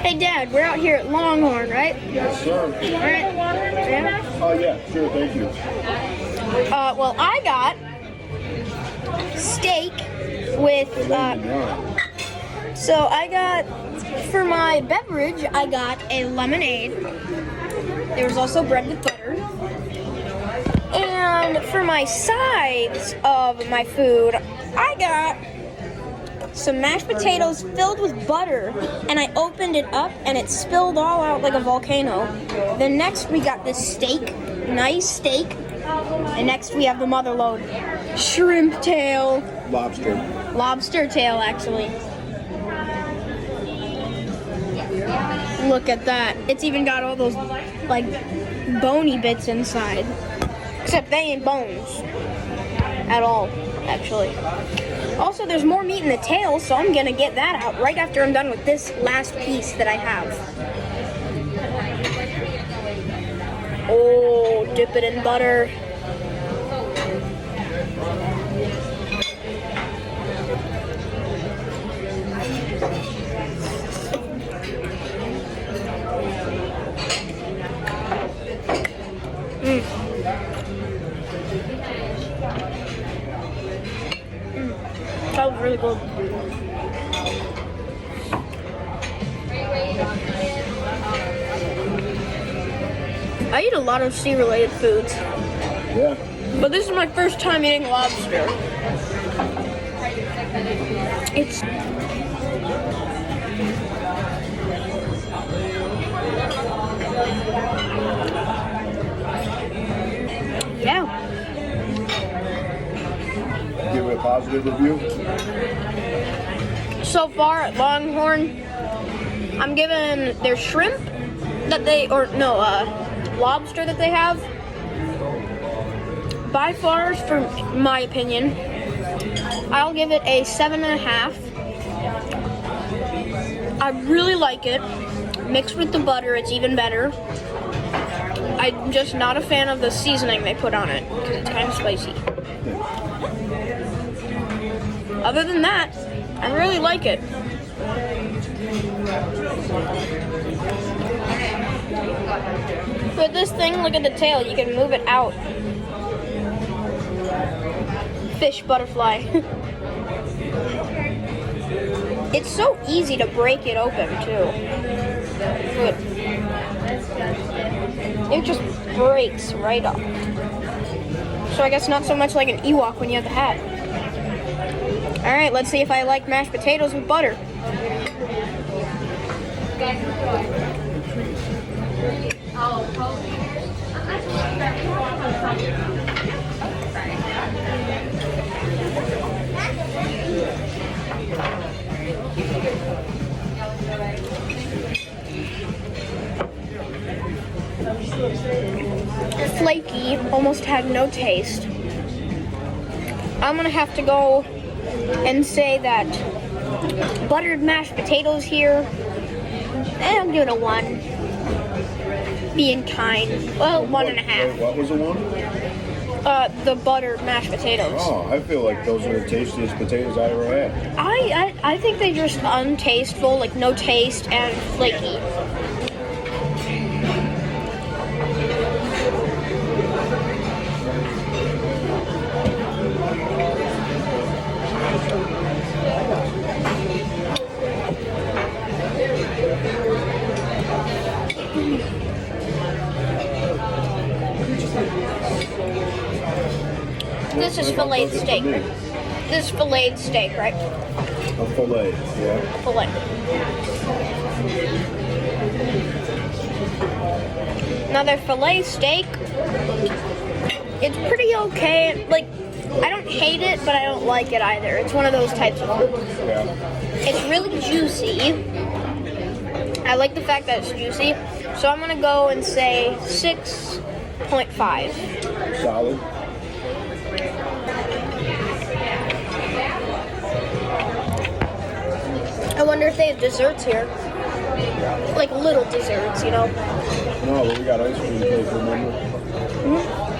Hey, Dad, we're out here at Longhorn, right? Yes, sir. All right. Yeah. Oh, yeah, sure, thank you. Well, I got steak with. So I got for my beverage, I got a lemonade. There was also bread with butter. And for my sides of my food, I got some mashed potatoes filled with butter, and I opened it up and it spilled all out like a volcano. Then next we got this steak, nice steak, and next we have the mother load, shrimp tail, lobster tail actually. Look at that. It's even got all those like bony bits inside. Except they ain't bones at all, actually. Also, there's more meat in the tail, so I'm gonna get that out right after I'm done with this last piece that I have. Oh, dip it in butter. That was really good. I eat a lot of sea-related foods. Yeah. But this is my first time eating lobster. It's... Yeah. Give it a positive review. So far at Longhorn, I'm giving their shrimp that they, lobster that they have, by far, for my opinion, I'll give it a 7.5. I really like it. Mixed with the butter, it's even better. I'm just not a fan of the seasoning they put on it, because it's kind of spicy. Other than that, I really like it. With this thing, look at the tail, you can move it out. Fish butterfly. It's so easy to break it open, too. Look. It just breaks right off. So I guess not so much like an Ewok when you have the hat. Alright, let's see if I like mashed potatoes with butter. Flaky, almost had no taste. I'm gonna have to go and say that buttered mashed potatoes here, I'll give it a 1. Being kind. Well, 1.5. What was the 1? The buttered mashed potatoes. Oh, I feel like those are the tastiest potatoes I ever had. I think they're just untasteful, like no taste and flaky. This is filleted steak. This is filleted steak, right? A fillet, yeah. Fillet. Now their fillet steak, it's pretty okay. Like, I don't hate it, but I don't like it either. It's one of those types of food. Yeah. It's really juicy. I like the fact that it's juicy. So I'm gonna go and say 6.5. Solid. I wonder if they have desserts here. Like little desserts, you know? No, but we got ice cream cake, remember? Mm-hmm.